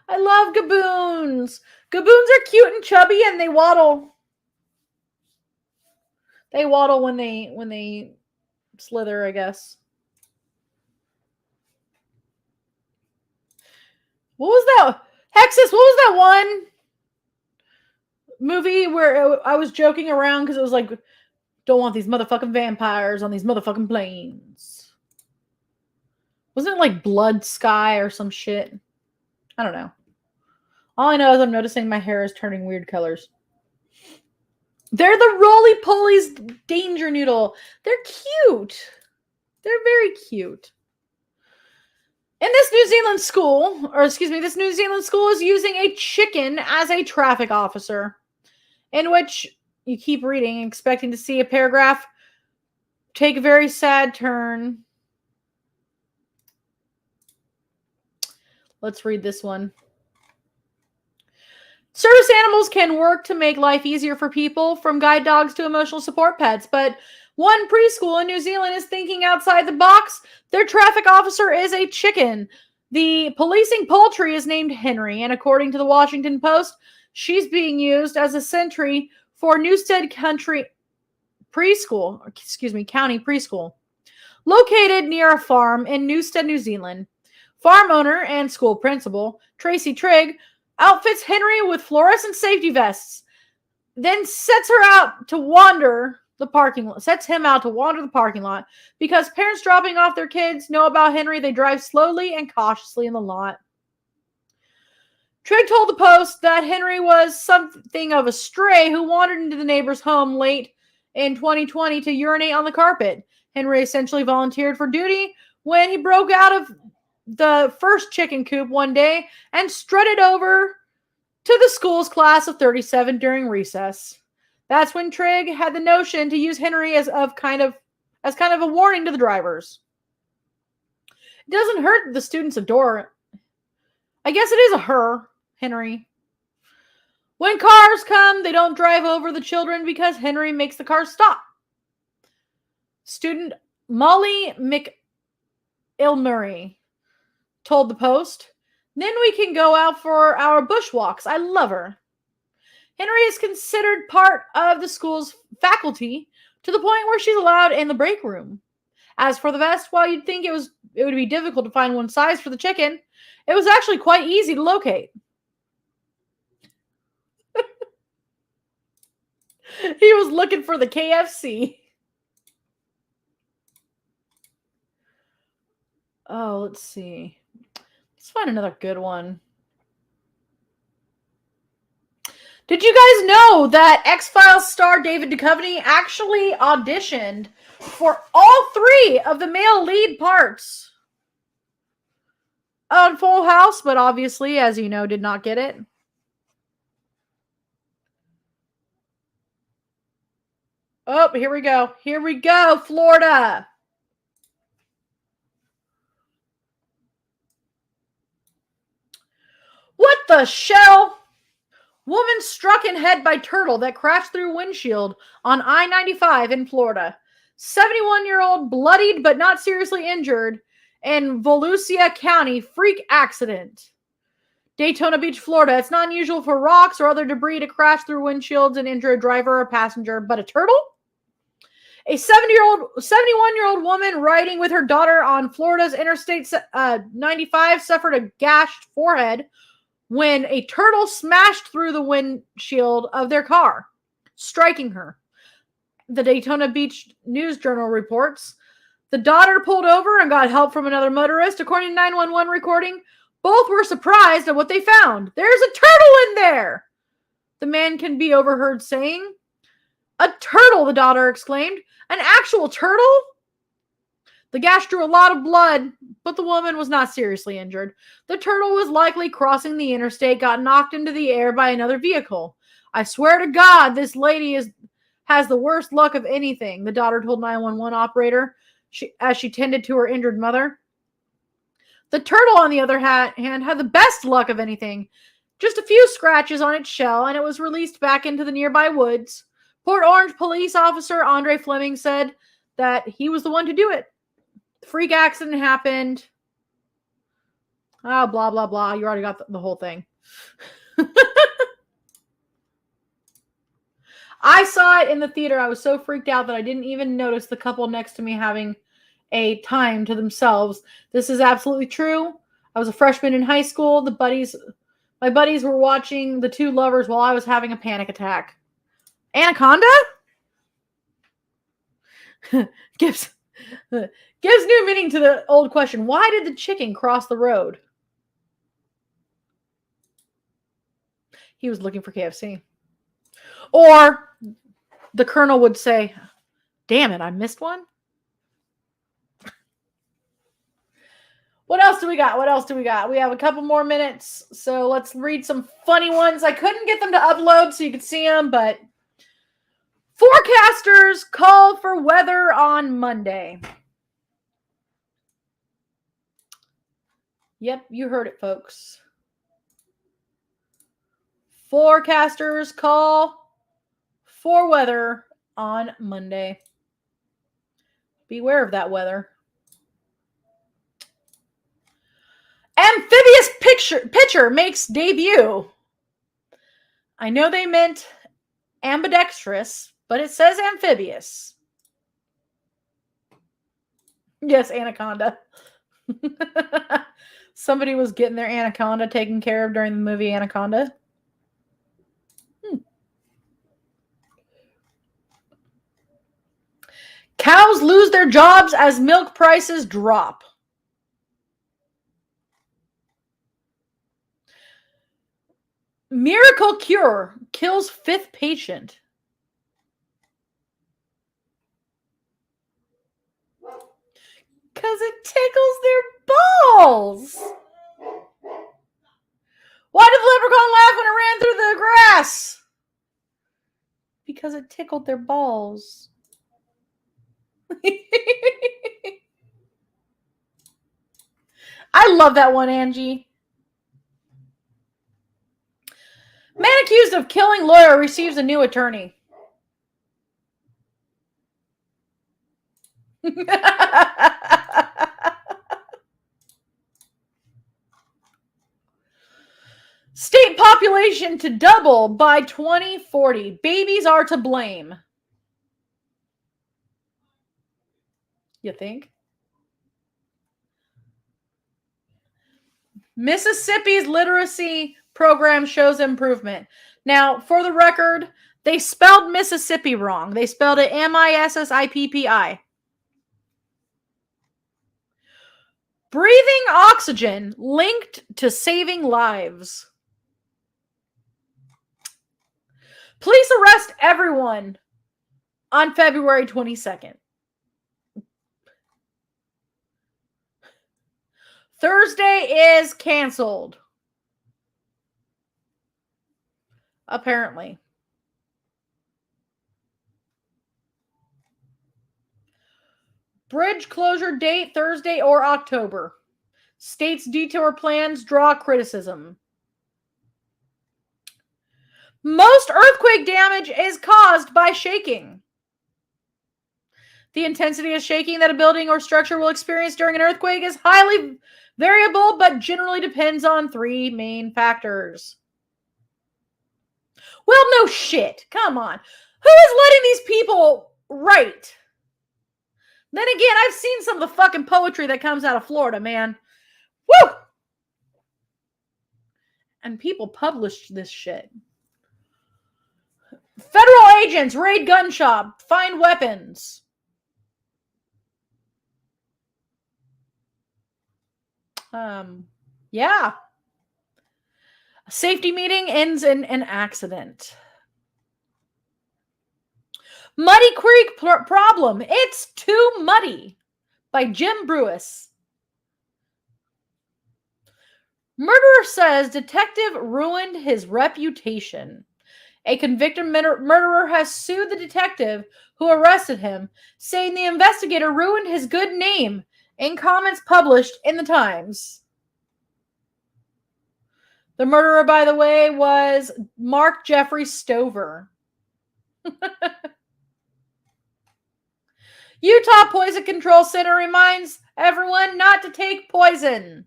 A: I love gaboons. Gaboons are cute and chubby, and they waddle. They waddle when they slither, I guess. What was that? Hexus, what was that one movie where I was joking around because it was like, don't want these motherfucking vampires on these motherfucking planes. Wasn't it like Blood Sky or some shit? I don't know. All I know is I'm noticing my hair is turning weird colors. They're the roly-poly's danger noodle. They're cute. They're very cute. In this New Zealand school, this New Zealand school is using a chicken as a traffic officer, in which you keep reading, expecting to see a paragraph take a very sad turn. Let's read this one. Service animals can work to make life easier for people, from guide dogs to emotional support pets, but one preschool in New Zealand is thinking outside the box. Their traffic officer is a chicken. The policing poultry is named Henry, and according to the Washington Post, she's being used as a sentry for Newstead County Preschool, located near a farm in Newstead, New Zealand. Farm owner and school principal, Tracy Trigg, outfits Henry with fluorescent safety vests, then sets him out to wander the parking lot. Because parents dropping off their kids know about Henry, they drive slowly and cautiously in the lot. Trigg told the Post that Henry was something of a stray who wandered into the neighbor's home late in 2020 to urinate on the carpet. Henry essentially volunteered for duty when he broke out of the first chicken coop one day and strutted over to the school's class of 37 during recess. That's when Trigg had the notion to use Henry as kind of a warning to the drivers. It doesn't hurt that the students adore it. I guess it is a her, Henry. When cars come, they don't drive over the children because Henry makes the car stop. Student Molly McIlmurray told the Post, then we can go out for our bushwalks. I love her. Henry is considered part of the school's faculty to the point where she's allowed in the break room. As for the vest, while you'd think it would be difficult to find one size for the chicken, it was actually quite easy to locate. He was looking for the KFC. Oh, let's see. Let's find another good one. Did you guys know that X-Files star David Duchovny actually auditioned for all 3 of the male lead parts on Full House, but obviously, as you know, did not get it? Oh, here we go. Here we go, Florida. What the shell? Woman struck in head by turtle that crashed through windshield on I-95 in Florida. 71-year-old bloodied but not seriously injured in Volusia County freak accident. Daytona Beach, Florida. It's not unusual for rocks or other debris to crash through windshields and injure a driver or passenger, but a turtle? A 71-year-old woman riding with her daughter on Florida's Interstate 95 suffered a gashed forehead when a turtle smashed through the windshield of their car, striking her. The Daytona Beach News Journal reports. The daughter pulled over and got help from another motorist. According to 911 recording, both were surprised at what they found. There's a turtle in there! The man can be overheard saying. A turtle, the daughter exclaimed. An actual turtle? The gash drew a lot of blood, but the woman was not seriously injured. The turtle was likely crossing the interstate, got knocked into the air by another vehicle. I swear to God, this lady has the worst luck of anything, the daughter told 911 operator as she tended to her injured mother. The turtle, on the other hand, had the best luck of anything. just a few scratches on its shell, and it was released back into the nearby woods. Port Orange police officer Andre Fleming said that he was the one to do it. The freak accident happened. Oh, blah, blah, blah. You already got the whole thing. I saw it in the theater. I was so freaked out that I didn't even notice the couple next to me having a time to themselves. This is absolutely true. I was a freshman in high school. My buddies were watching The Two Lovers while I was having a panic attack. Anaconda? gives new meaning to the old question. Why did the chicken cross the road? He was looking for KFC. Or the colonel would say, damn it, I missed one. What else do we got? We have a couple more minutes, so let's read some funny ones. I couldn't get them to upload so you could see them, but forecasters call for weather on Monday. Yep, you heard it, folks. Forecasters call for weather on Monday. Beware of that weather. Amphibious pitcher makes debut. I know they meant ambidextrous, but it says amphibious. Yes, anaconda. Somebody was getting their anaconda taken care of during the movie Anaconda. Cows lose their jobs as milk prices drop. Miracle cure kills 5th patient. Because it tickles their balls. Why did the leprechaun laugh when it ran through the grass? Because it tickled their balls. I love that one, Angie. Man accused of killing lawyer receives a new attorney. State population to double by 2040. Babies are to blame. You think? Mississippi's literacy program shows improvement. Now, for the record, they spelled Mississippi wrong. They spelled it Missippi. Breathing oxygen linked to saving lives. Police arrest everyone on February 22nd. Thursday is canceled. Apparently. Bridge closure date Thursday or October. State's detour plans draw criticism. Most earthquake damage is caused by shaking. The intensity of shaking that a building or structure will experience during an earthquake is highly variable, but generally depends on 3 main factors. Well, no shit. Come on. Who is letting these people write? Then again, I've seen some of the fucking poetry that comes out of Florida, man. Woo! And people published this shit. Federal agents raid gun shop, find weapons. Yeah. A safety meeting ends in an accident. Muddy Creek problem. It's too muddy. By Jim Brewis. Murderer says detective ruined his reputation. A convicted murderer has sued the detective who arrested him, saying the investigator ruined his good name in comments published in the Times. The murderer, by the way, was Mark Jeffrey Stover. Utah Poison Control Center reminds everyone not to take poison.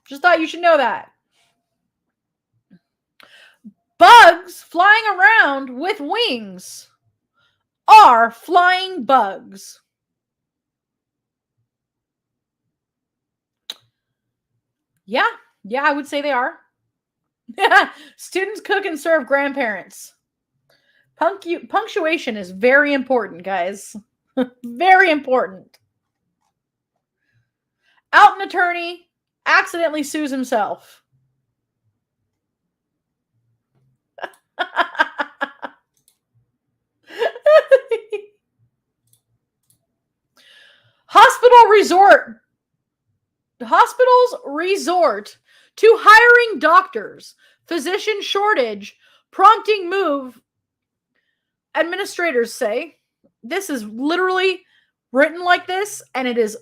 A: Just thought you should know that. Bugs flying around with wings are flying bugs. Yeah, I would say they are. Students cook and serve grandparents. Punctuation is very important, guys. Very important. Alton attorney accidentally sues himself. Hospitals resort to hiring doctors. Physician shortage prompting move. Administrators say this is literally written like this, and it is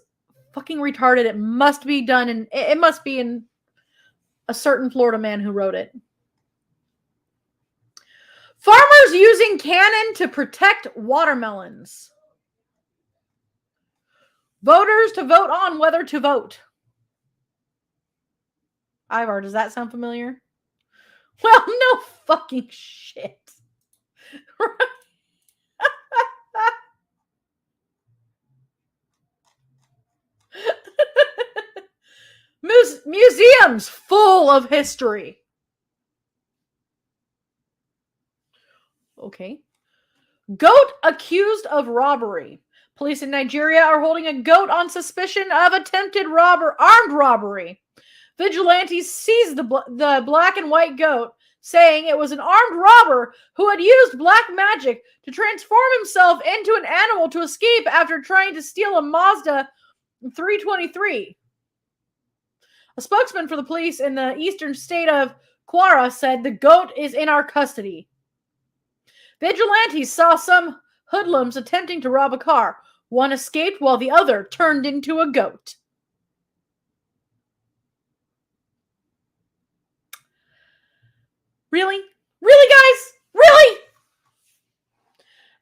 A: fucking retarded. It must be done, and it must be in a certain Florida man who wrote it. Farmers using cannon to protect watermelons. Voters to vote on whether to vote. Ivar, does that sound familiar? Well, no fucking shit. Museums full of history. Okay. Goat accused of robbery. Police in Nigeria are holding a goat on suspicion of attempted armed robbery. Vigilantes seized the black and white goat, saying it was an armed robber who had used black magic to transform himself into an animal to escape after trying to steal a Mazda 323. A spokesman for the police in the eastern state of Kwara said the goat is in our custody. Vigilantes saw some hoodlums attempting to rob a car. One escaped while the other turned into a goat. Really? Really, guys? Really?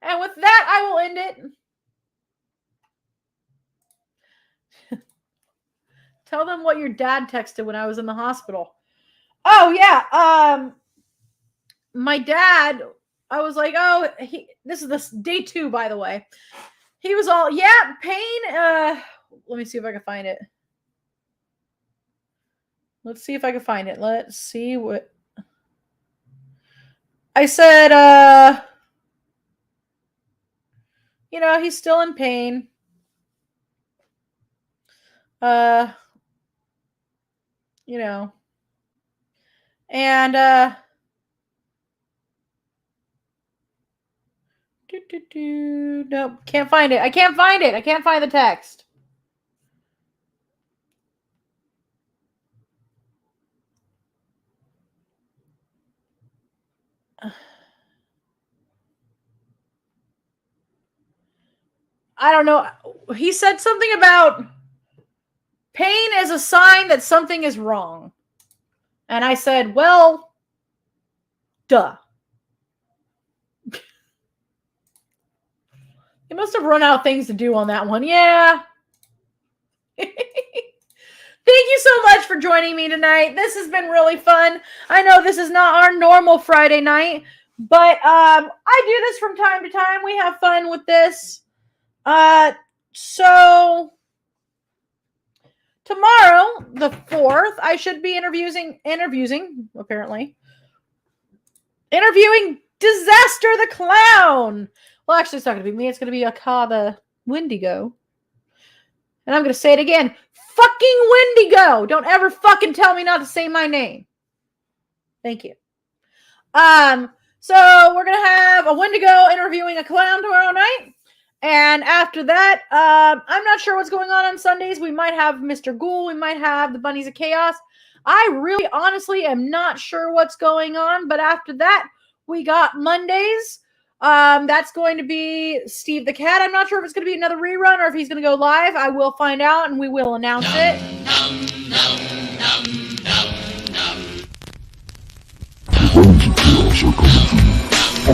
A: And with that, I will end it. Tell them what your dad texted when I was in the hospital. Oh, yeah. My dad, I was like, oh, this is day 2, by the way. He was all, yeah, pain. Let me see if I can find it. Let's see if I can find it. Let's see what. I said, he's still in pain. And nope, can't find it. I can't find it. I can't find the text. I don't know. He said something about pain is a sign that something is wrong. And I said, well, duh. He must have run out of things to do on that one. Yeah. Thank you so much for joining me tonight. This has been really fun. I know this is not our normal Friday night, but I do this from time to time. We have fun with this. So tomorrow, the 4th, I should be interviewing Disaster the Clown. Well, actually, it's not going to be me. It's going to be Akka the Wendigo. And I'm going to say it again. Fucking Wendigo. Don't ever fucking tell me not to say my name. Thank you. So we're going to have a Wendigo interviewing a clown tomorrow night. And after that, I'm not sure what's going on Sundays. We might have Mr. Ghoul. We might have the Bunnies of Chaos. I really, honestly, am not sure what's going on. But after that, we got Mondays. That's going to be Steve the Cat. I'm not sure if it's going to be another rerun or if he's going to go live. I will find out and we will announce it.
B: The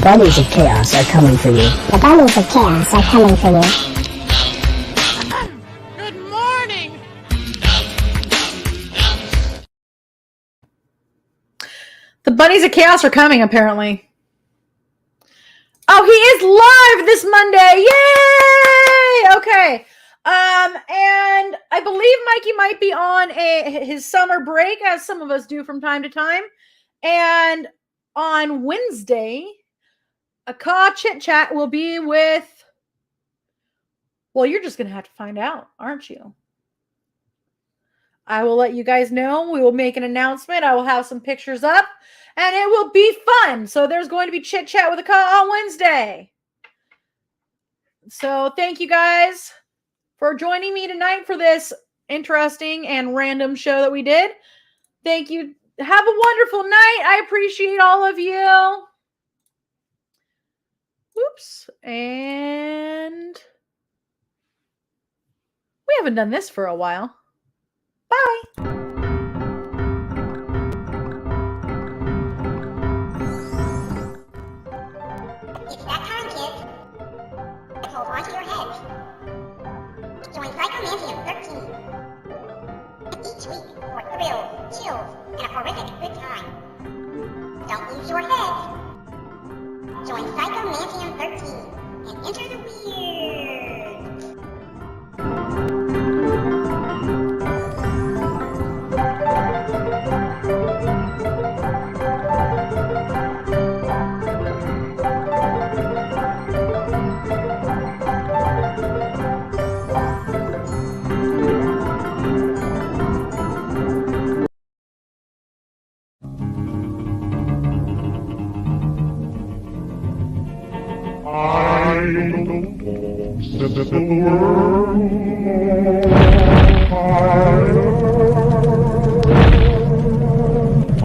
B: bunnies of chaos are coming for you.
C: The bunnies of chaos are coming for you.
A: Good morning. The bunnies of chaos are coming, apparently. Oh, he is live this Monday. Yay! Okay. And I believe Mikey might be on his summer break, as some of us do from time to time. And on Wednesday, Akka Chit Chat will be with, well, you're just going to have to find out, aren't you? I will let you guys know. We will make an announcement. I will have some pictures up, and it will be fun. So there's going to be Chit Chat with Akka on Wednesday. So thank you guys for joining me tonight for this interesting and random show that we did. Thank you. Have a wonderful night. I appreciate all of you. Oops. And we haven't done this for a while. Bye.
D: It's that time, kids. Hold onto your heads. Join Psychomantium 13. Each week for thrills, chills, and a horrific good time. Don't lose your heads. Join Psychomantium 13 and enter the weird.
E: Set the world fire. I